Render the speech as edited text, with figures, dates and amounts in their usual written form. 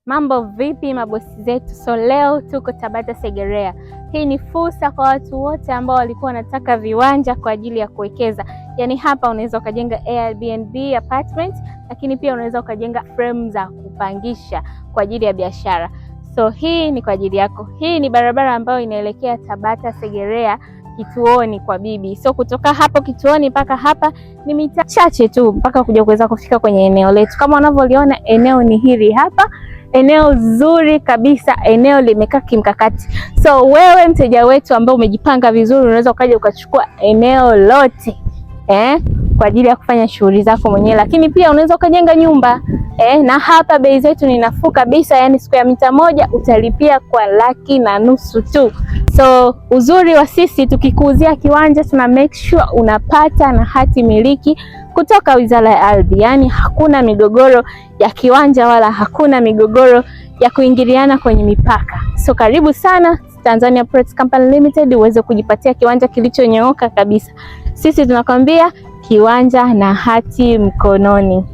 Mambo vipi mabosi zetu? So leo tuko Tabata Segerea. Hii ni fursa kwa watu wote ambao walikuwa wanataka viwanja kwa ajili ya kuwekeza. Yaani hapa unaweza ukajenga Airbnb apartment, lakini pia unaweza ukajenga frame za kupangisha kwa ajili ya biashara. So hii ni kwa ajili yako. Hii ni barabara ambayo inaelekea Tabata Segerea kituoni kwa bibi. So kutoka hapo kituoni mpaka hapa ni mita chache tu mpaka kuja kuweza kufika kwenye eneo letu. Kama unavyoliona eneo ni hili hapa. Eneo zuri kabisa, eneo limekaa kimkakati. So wewe mteja wetu ambao umejipanga vizuri, unaweza ukaja ukachukua eneo lote kwa ajili ya kufanya shughuli zako mwenyewe, lakini pia unaweza ukajenga nyumba na hapa bei zetu ni nafuu kabisa, yani square mita moja utalipia kwa 1,200,000 tu. So uzuri wa sisi tukikuuzia kiwanja tuna make sure unapata na hati miliki kutoka Wizara ya Ardhi, yani hakuna migogoro ya kiwanja wala hakuna migogoro ya kuingiliana kwenye mipaka. So karibu sana Tanzania Plots Company Limited uweze kujipatia kiwanja kilichonyooka kabisa. Sisi tunakwambia kiwanja na hati mkononi.